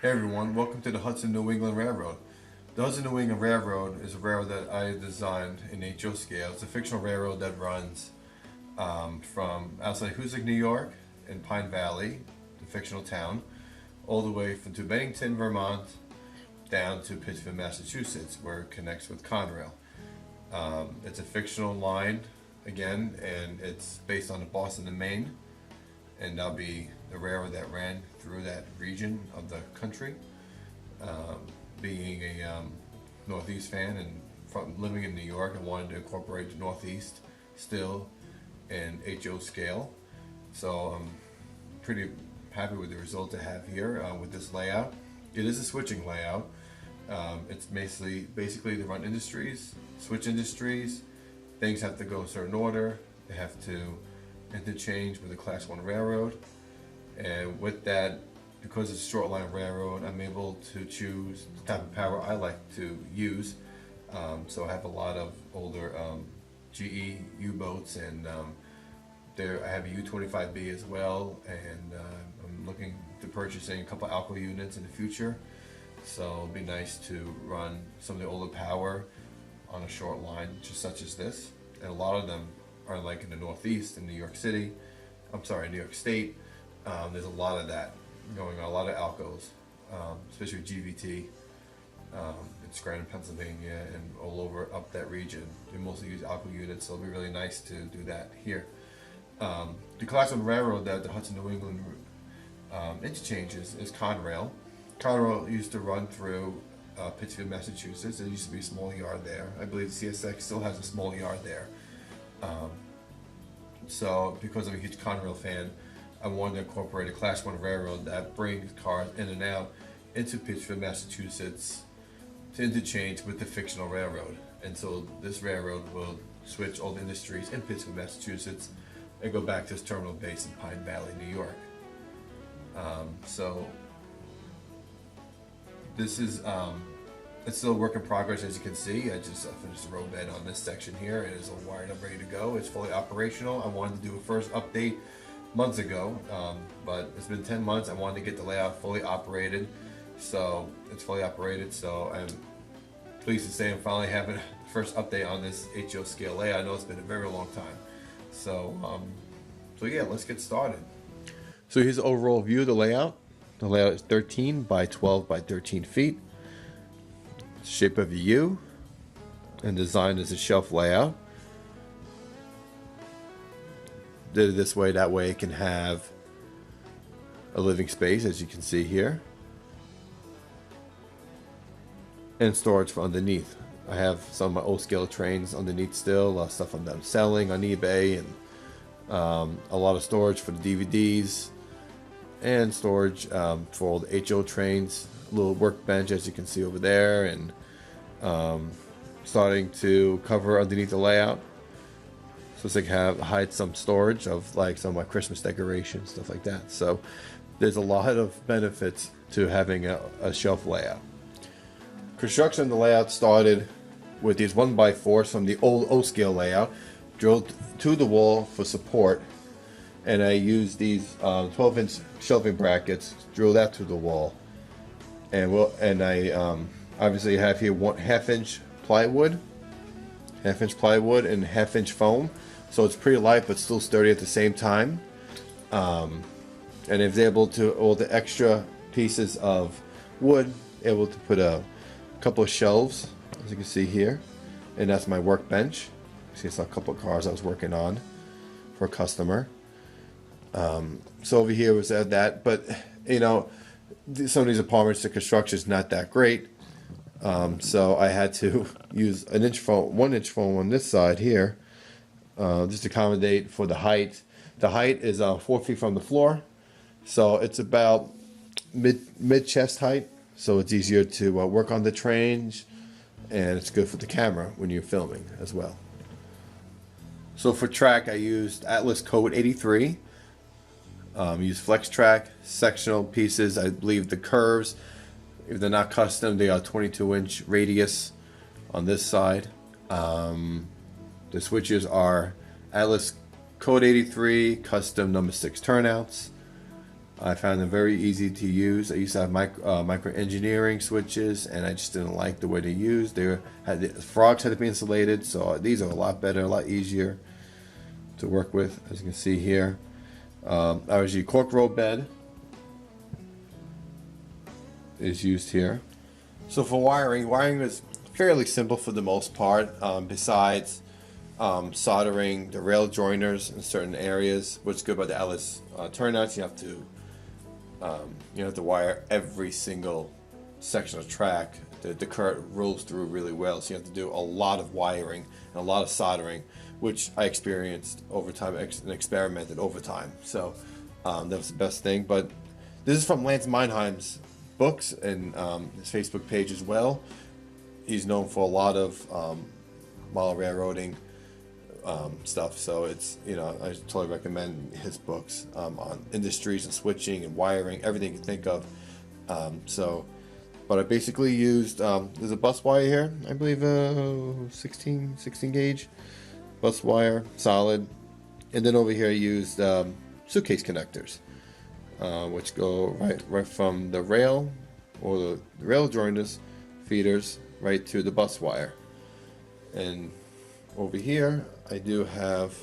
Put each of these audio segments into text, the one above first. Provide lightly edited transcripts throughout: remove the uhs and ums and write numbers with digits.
Hey everyone, welcome to the Hudson New England Railroad. The Hudson New England Railroad is a railroad that I designed in HO scale. It's a fictional railroad that runs from outside Hoosick, New York, in Pine Valley, the fictional town, all the way to Bennington, Vermont, down to Pittsfield, Massachusetts, where it connects with Conrail. It's a fictional line, again, and it's based on the Boston and Maine, and that'll be the railroad that ran through that region of the country. Being a Northeast fan and from living in New York, I wanted to incorporate the Northeast still in HO scale. So I'm pretty happy with the result I have here with this layout. It is a switching layout. It's basically they run industries, switch industries. Things have to go a certain order. They have to interchange with the Class 1 railroad. And with that, because it's a short line railroad, I'm able to choose the type of power I like to use. So I have a lot of older GE U-boats, and I have a U-25B as well, and I'm looking to purchasing a couple of Alco units in the future. So it'd be nice to run some of the older power on a short line, just such as this. And a lot of them are like in the Northeast, in New York City. I'm sorry, New York State. There's a lot of that going on, a lot of Alcos, especially with GVT in Scranton, Pennsylvania, and all over up that region. They mostly use Alco units, so it'll be really nice to do that here. The Class 1 railroad that the Hudson New England interchanges is Conrail. Conrail used to run through Pittsfield, Massachusetts. There used to be a small yard there. I believe the CSX still has a small yard there. So because I'm a huge Conrail fan, I wanted to incorporate a Class 1 railroad that brings cars in and out into Pittsfield, Massachusetts to interchange with the fictional railroad. And so this railroad will switch all the industries in Pittsfield, Massachusetts and go back to its terminal base in Pine Valley, New York. So this is it's still a work in progress, as you can see. I finished the road bed on this section here. It is all wired up, ready to go. It's fully operational. I wanted to do a first update months ago, but it's been 10 months. I wanted to get the layout fully operated, so it's fully operated. So I'm pleased to say I'm finally having the first update on this HO scale layout. I know it's been a very long time. So yeah, let's get started. So here's the overall view of the layout. The layout is 13 by 12 by 13 feet. Shape of a U, and designed as a shelf layout. Did it this way, that way it can have a living space, as you can see here, and storage for underneath. I have some of my old scale trains underneath still, stuff I'm selling on eBay, and a lot of storage for the DVDs, and storage for all the HO trains. A little workbench, as you can see over there, and starting to cover underneath the layout. So it's like hide some storage of like some of my Christmas decorations, stuff like that. So there's a lot of benefits to having a shelf layout. Construction of the layout started with these 1x4s from the old O-scale layout, drilled to the wall for support, and I used these 12-inch shelving brackets, drilled that to the wall, and I obviously have here 1/2-inch plywood, 1/2-inch plywood and 1/2-inch foam. So it's pretty light but still sturdy at the same time. And I was able to, all the extra pieces of wood, able to put a couple of shelves, as you can see here. And that's my workbench. See, it's a couple of cars I was working on for a customer. So over here was that, but you know, some of these apartments, the construction is not that great. So I had to use 1-inch foam on this side here. Just to accommodate for the height. The height is 4 feet from the floor, So it's about mid chest height, so it's easier to work on the trains, and it's good for the camera when you're filming as well. So for track, I used Atlas Code 83. Use Flex Track, sectional pieces. I believe the curves, if they're not custom, they are 22-inch radius on this side. The switches are Atlas Code 83 custom number 6 turnouts. I found them very easy to use. I used to have micro engineering switches, and I just didn't like the way they used. The frogs had to be insulated, so these are a lot better, a lot easier to work with, as you can see here. Obviously, cork roll bed is used here. So for wiring is fairly simple for the most part. Besides soldering the rail joiners in certain areas, what's good about the Atlas turnouts, you have to wire every single section of track. The current rolls through really well, so you have to do a lot of wiring and a lot of soldering, which I experienced over time and experimented over time. So that was the best thing. But this is from Lance Meinheim's books and his Facebook page as well. He's known for a lot of model railroading stuff, so it's, I totally recommend his books on industries and switching and wiring, everything you can think of. But I basically used there's a bus wire here, I believe 16 gauge bus wire, solid, and then over here I used suitcase connectors, which go right from the rail or the rail joiners feeders right to the bus wire. And over here I do have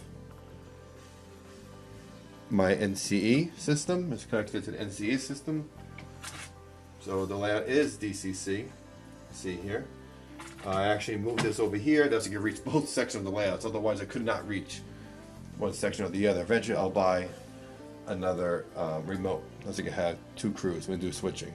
my NCE system. It's connected to the NCE system. So the layout is DCC. See here. I actually moved this over here. That's so I can reach both sections of the layouts. Otherwise, I could not reach one section or the other. Eventually, I'll buy another remote. That's so I can have two crews when I do switching.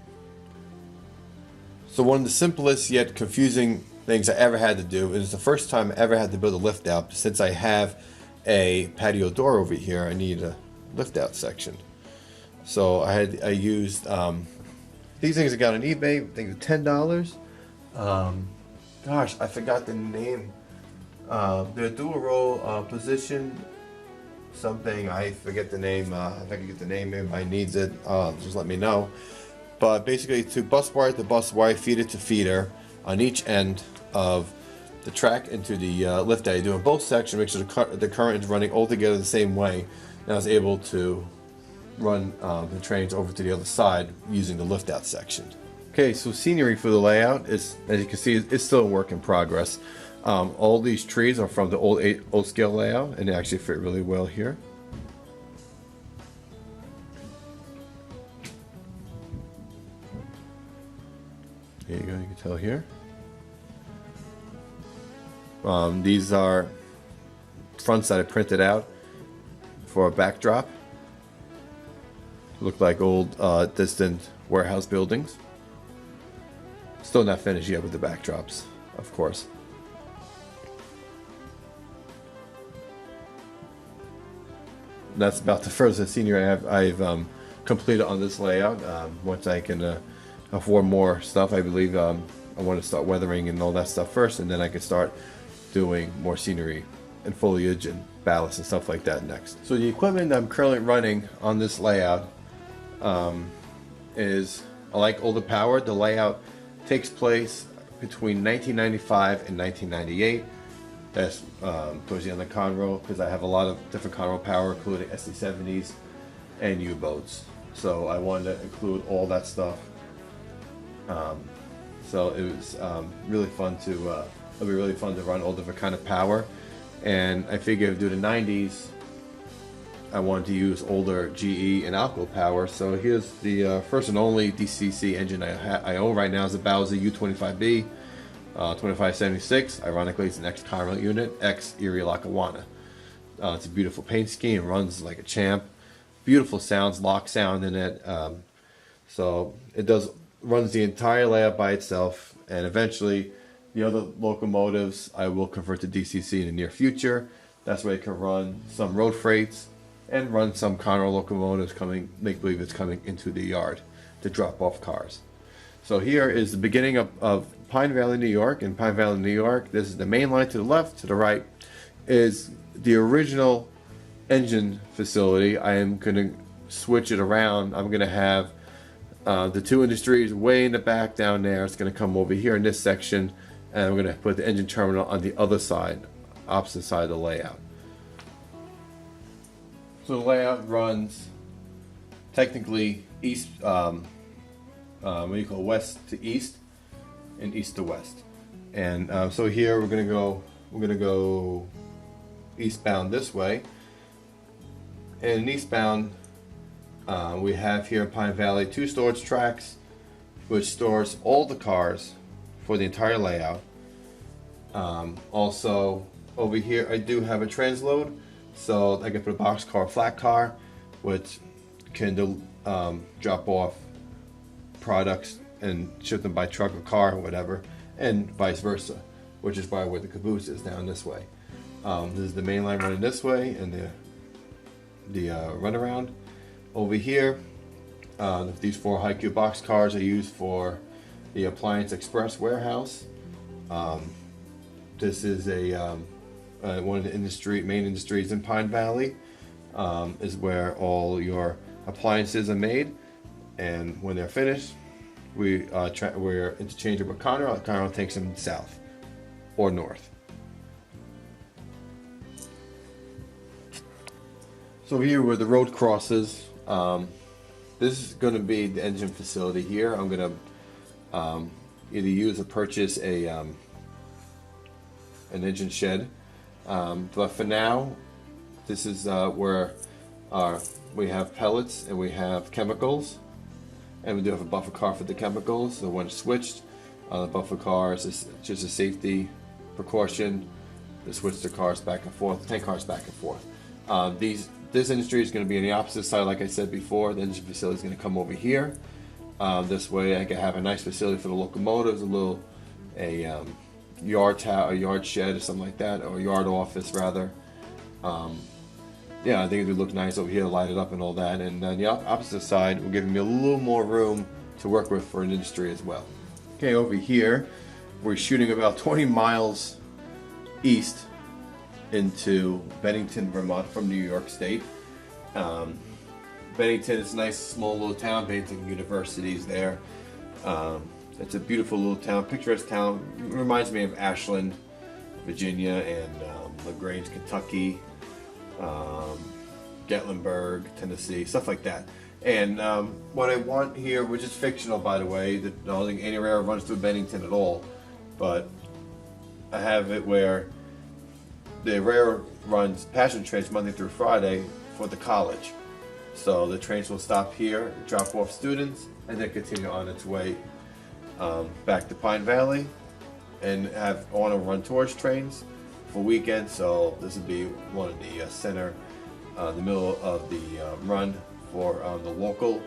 So one of the simplest yet confusing things I ever had to do, is the first time I ever had to build a lift out. Since I have a patio door over here, I need a lift out section. So I used these things I got on eBay. I think $10. Gosh, I forgot the name. They're dual roll position something. I forget the name. If I can get the name, anybody needs it, just let me know. But basically, to bus wire to bus wire, feeder to feeder on each end of the track into the lift that I do in both sections, make sure the current is running all together the same way. And I was able to run the trains over to the other side using the lift out section. Okay, so scenery for the layout is, as you can see, it's still a work in progress. All these trees are from the old scale layout, and they actually fit really well here. There you go, you can tell here. These are fronts that I printed out for a backdrop. Look like old distant warehouse buildings. Still not finished yet with the backdrops, of course. That's about the furthest scenery I've completed on this layout. Once I can afford more stuff, I believe I want to start weathering and all that stuff first, and then I can start doing more scenery and foliage and ballast and stuff like that next. So the equipment I'm currently running on this layout is, I like older power. The layout takes place between 1995 and 1998. That's towards the end of the Conroe, because I have a lot of different Conroe power, including SD70s and U-boats. So I wanted to include all that stuff. So it was really fun to it'll be really fun to run all different kind of power. And I figured due to the 90s, I wanted to use older GE and Alco power. So here's the first and only DCC engine I own right now, is the Bowser U25B 2576. Ironically, it's an ex-Conrail unit, ex-Erie Lackawanna. It's a beautiful paint scheme. It runs like a champ. Beautiful sounds, lock sound in it. So it runs the entire layout by itself, and eventually the other locomotives I will convert to DCC in the near future. That's where I can run some road freights and run some Conrail locomotives coming, make believe it's coming into the yard to drop off cars. So here is the beginning of Pine Valley, New York. In Pine Valley, New York, this is the main line. To the left, to the right, is the original engine facility. I am going to switch it around. I'm going to have the two industries way in the back down there. It's going to come over here in this section, and I'm going to put the engine terminal on the other side, opposite side of the layout. So the layout runs technically east, what do you call it, west to east, and east to west. And so here we're gonna go eastbound this way. And eastbound, we have here in Pine Valley 2 storage tracks, which stores all the cars for the entire layout. Also over here I do have a transload, so I can put a box car, flat car, which can drop off products and ship them by truck or car or whatever, and vice versa, which is why where the caboose is down this way. This is the main line running this way, and the runaround. Over here, these 4 Haiku box cars are used for the Appliance Express warehouse. This is one of the main industries in Pine Valley, is where all your appliances are made, and when they're finished, we're interchangeable with Conrail. Conrail takes them south or north. So here where the road crosses, this is going to be the engine facility here. I'm going to either use or purchase an engine shed, but for now, this is where we have pellets and we have chemicals, and we do have a buffer car for the chemicals. So when switched, the buffer car is just a safety precaution to switch the cars back and forth, 10 cars back and forth. This industry is going to be on the opposite side, like I said before. The engine facility is going to come over here. This way I can have a nice facility for the locomotives, a yard shed or something like that, or a yard office rather. Yeah, I think it would look nice over here, light it up and all that. And then the opposite side will give me a little more room to work with for an industry as well. Okay, over here, we're shooting about 20 miles east into Bennington, Vermont from New York State. Bennington is a nice small little town. Bennington University is there. It's a beautiful little town, picturesque town. It reminds me of Ashland, Virginia, and LaGrange, Kentucky, Gatlinburg, Tennessee, stuff like that. And what I want here, which is fictional by the way, I don't think any railroad runs through Bennington at all, but I have it where the railroad runs passenger trains Monday through Friday for the college. So the trains will stop here, drop off students, and then continue on its way back to Pine Valley, and I want to run tourist trains for weekends. So this would be one of the the middle of the run for the local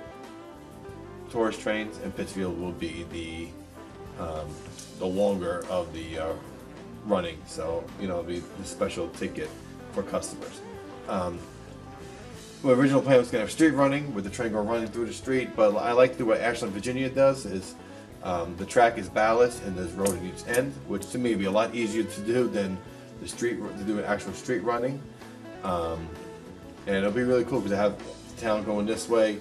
tourist trains, and Pittsfield will be the longer of the running. So it'll be the special ticket for customers. The original plan was going to have street running with the train going running through the street, but I like to do what Ashland, Virginia does. Is the track is ballast and there's road at each end, which to me would be a lot easier to do than to do an actual street running. And it'll be really cool because I have the town going this way,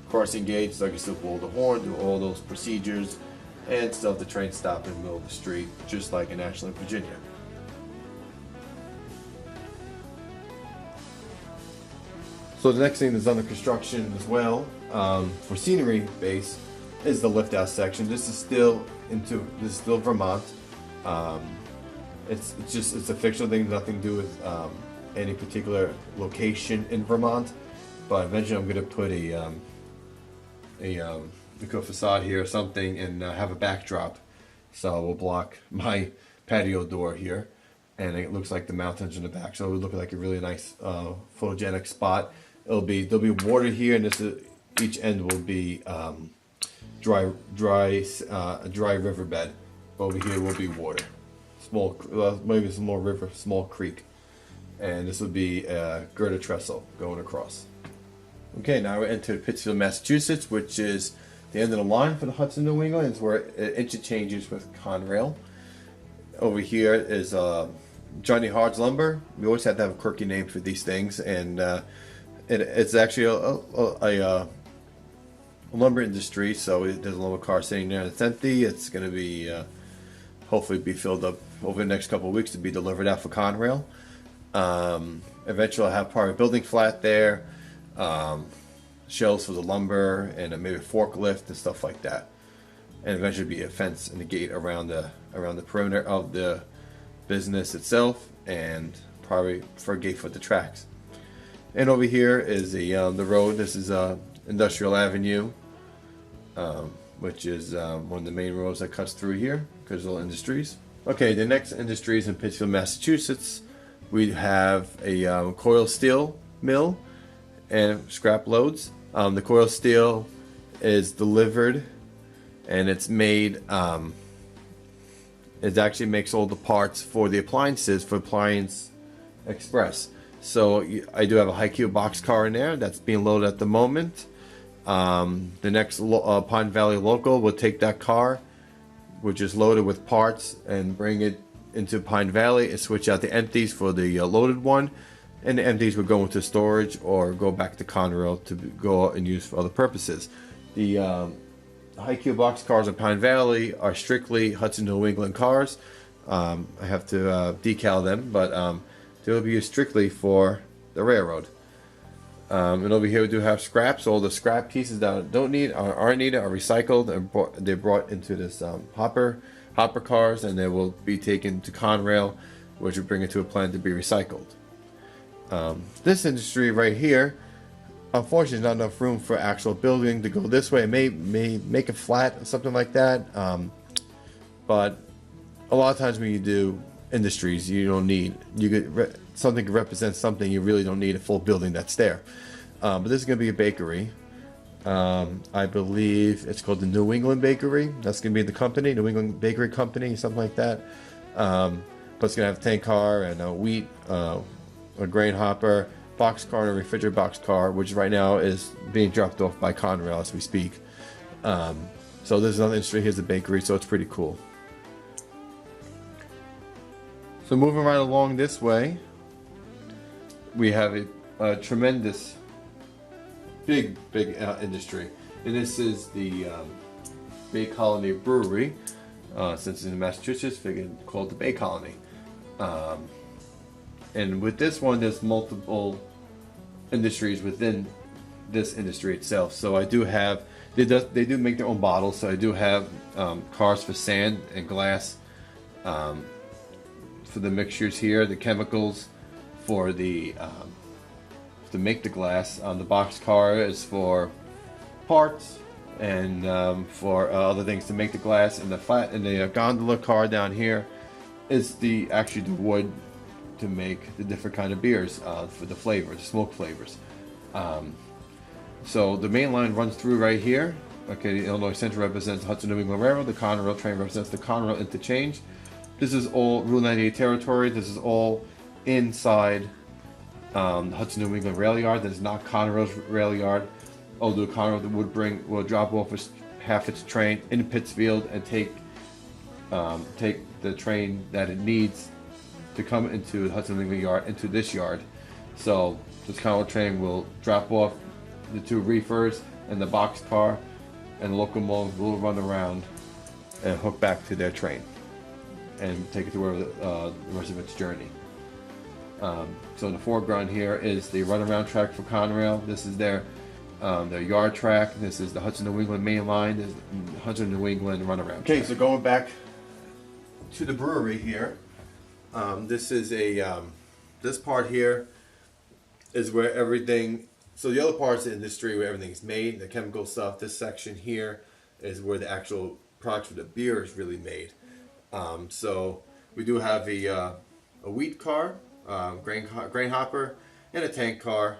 crossing gates, so I can still blow the horn, do all those procedures, and still have the train stop in the middle of the street, just like in Ashland, Virginia. So the next thing that's under construction as well, for scenery base, is the lift out section. This is still Vermont. It's a fictional thing, nothing to do with any particular location in Vermont. But eventually I'm going to put a facade here or something, and have a backdrop, so we'll block my patio door here, and it looks like the mountains in the back, so it would look like a really nice photogenic spot. There'll be water here, and each end will be a dry riverbed. Over here will be water, small maybe some more river, small creek. and this would be a girder trestle going across. Okay, now we're into Pittsfield, Massachusetts, which is the end of the line for the Hudson New England. It's where it interchanges with Conrail. Over here is Johnny Hard's Lumber. We always have to have a quirky name for these things, and it's actually a lumber industry. So there's a lumber car sitting there, and it's empty. It's going to be hopefully be filled up over the next couple of weeks to be delivered out for Conrail. Eventually, I'll have part of a building flat there. Shelves for the lumber and maybe a forklift and stuff like that, and eventually be a fence and a gate around the perimeter of the business itself, and probably for a gate for the tracks. And over here is the road. This is Industrial Avenue, which is one of the main roads that cuts through here because of all industries. Okay, the next industry is in Pittsfield, Massachusetts. We have a coil steel mill and scrap loads. The coil steel is delivered, and it's made. It actually makes all the parts for the appliances for Appliance Express. So I do have a Haiku box car in there that's being loaded at the moment. The next Pine Valley local will take that car, which is loaded with parts, and bring it into Pine Valley and switch out the empties for the loaded one. And the empties would go into storage or go back to Conrail to go and use for other purposes. The Haiku box cars in Pine Valley are strictly Hudson New England cars. I have to decal them, but they'll be used strictly for the railroad. And over here we do have scraps. All the scrap pieces that don't need aren't needed are recycled, and they're brought into this hopper cars, and they will be taken to Conrail, which will bring it to a plant to be recycled. This industry right here, unfortunately, not enough room for actual building to go this way. It may make it flat or something like that. But a lot of times when you do industries, you don't need something to represent something. You really don't need a full building that's there. But this is going to be a bakery. I believe it's called the New England Bakery. That's going to be the company, New England Bakery Company, something like that. But it's going to have a tank car and a wheat. A grain hopper, box car, and a refrigerator box car, which right now is being dropped off by Conrail as we speak. So there's another industry. Here's the bakery, so it's pretty cool. So moving right along this way, we have a tremendous, big industry, and this is the Bay Colony Brewery. Since it's in Massachusetts, figured called the Bay Colony. And with this one, there's multiple industries within this industry itself. So I do have, they do make their own bottles. So I do have cars for sand and glass, for the mixtures here, the chemicals for the to make the glass. The box car is for parts and for other things to make the glass. And the gondola car down here is actually the wood to make the different kind of beers for the flavors, smoke flavors. So the main line runs through right here. Okay, the Illinois Central represents the Hudson New England Railroad. The Conrail train represents the Conrail interchange. This is all Route 98 territory. This is all inside the Hudson New England Rail Yard. That is not Conrail's rail yard. Although Conrail will drop off half its train in Pittsfield and take the train that it needs to come into the Hudson New England Yard, into this yard. So this Conrail train will drop off the two reefers and the box car, and the locomotive will run around and hook back to their train and take it to wherever the rest of its journey. So in the foreground here is the runaround track for Conrail. This is their yard track. This is the Hudson New England main line. This is the Hudson New England runaround. Okay, so going back to the brewery here. This is this part here is where everything, so the other parts of the industry where everything's made, the chemical stuff. This section here is where the actual products for the beer is really made. So we do have a wheat car, grain hopper, and a tank car.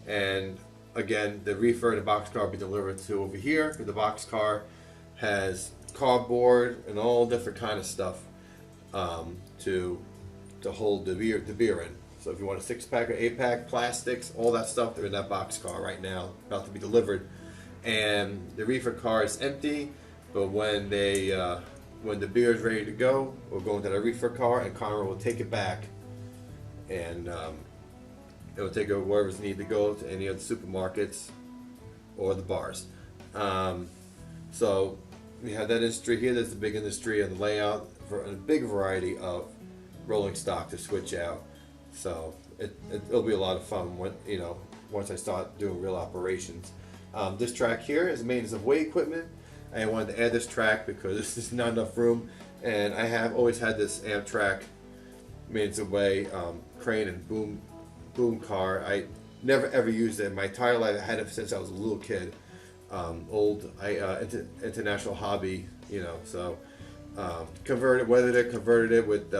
And again, the reefer and the box car will be delivered to over here. The box car has cardboard and all different kind of stuff to hold the beer in. So if you want a 6-pack or 8-pack, plastics, all that stuff, they're in that boxcar right now, about to be delivered. And the reefer car is empty, but when the beer is ready to go, we'll go into the reefer car, and Conroe will take it back, and it will take it wherever it's needed to go, to any of the supermarkets or the bars. So we have that industry here. There's the big industry and the layout for a big variety of rolling stock to switch out. So it'll be a lot of fun when, once I start doing real operations. This track here is maintenance of way equipment. I wanted to add this track because this is not enough room, and I have always had this Amtrak maintenance of way crane and boom car. I never ever used it in my entire life. I had it since I was a little kid. International hobby, so converted it with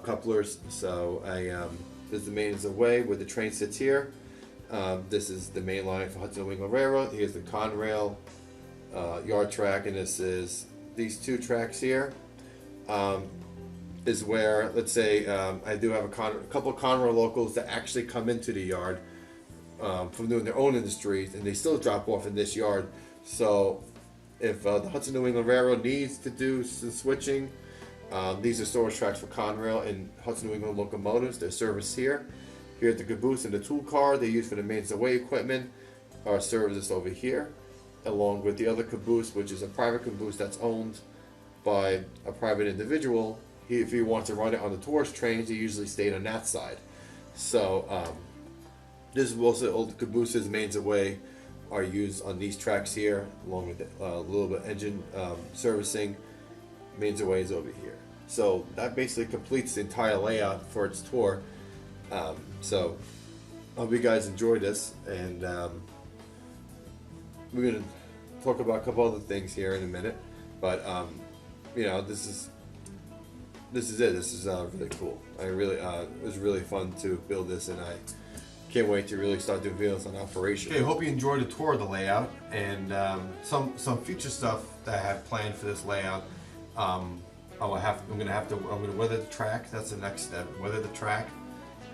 couplers. So this is the maintenance of way where the train sits here. This is the main line for Hudson New England Railroad. Here's the Conrail yard track, and this is these two tracks here. Is where, let's say, I do have a couple of Conrail locals that actually come into the yard from doing their own industries, and they still drop off in this yard. So if the Hudson New England Railroad needs to do some switching, these are storage tracks for Conrail and Hudson New England locomotives. They're serviced here. Here at the caboose and the tool car they use for the maintenance of way equipment are serviced over here, along with the other caboose, which is a private caboose that's owned by a private individual. If he wants to run it on the tourist trains, he usually stayed on that side. So this is also all the cabooses, maintenance of way are used on these tracks here, along with a little bit of engine servicing. Maintenance of way is over here. So that basically completes the entire layout for its tour. So I hope you guys enjoyed this, and we're going to talk about a couple other things here in a minute. But this is it. This is really cool. It was really fun to build this, and I can't wait to really start doing videos on operation. Okay, I hope you enjoyed the tour of the layout, and some future stuff that I have planned for this layout. I'm gonna weather the track. That's the next step. Weather the track,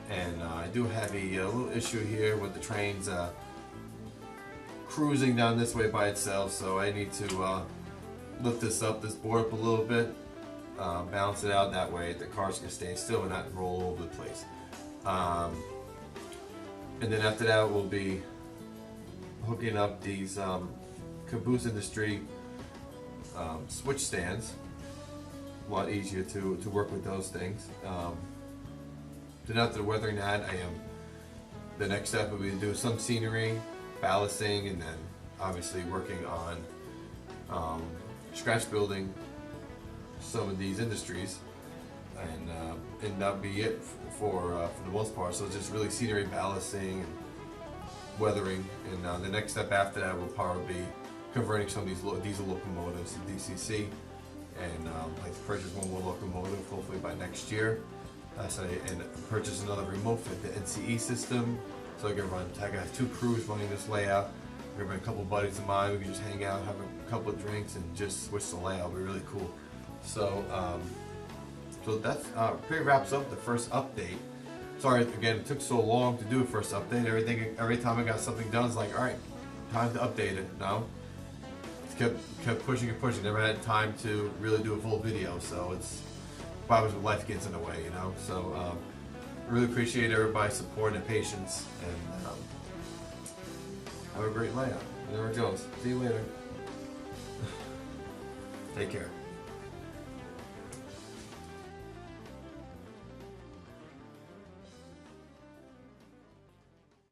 and I do have a little issue here with the trains cruising down this way by itself. So I need to lift this board up a little bit, balance it out that way. The cars can stay still and not roll all over the place. And then after that, we'll be hooking up these caboose industry switch stands. A lot easier to work with those things. Then after weathering that, the next step will be to do some scenery, ballasting, and then obviously working on scratch building some of these industries, and that'll be it for the most part. So just really scenery, ballasting, and weathering, and the next step after that will probably be converting some of these diesel locomotives to DCC, and like to purchase one more locomotive hopefully by next year. And purchase another remote fit, the NCE system, so I can run. I got 2 crews running this layout. We're gonna bring a couple buddies of mine. We can just hang out, have a couple of drinks, and just switch the layout. It'll be really cool. So, so that pretty wraps up the first update. Sorry again, it took so long to do a first update. Every time I got something done, it's like, all right, time to update it. No, kept pushing and pushing. Never had time to really do a full video. So it's probably when life gets in the way, So really appreciate everybody's support and patience, and have a great layout. There it goes. See you later. Take care.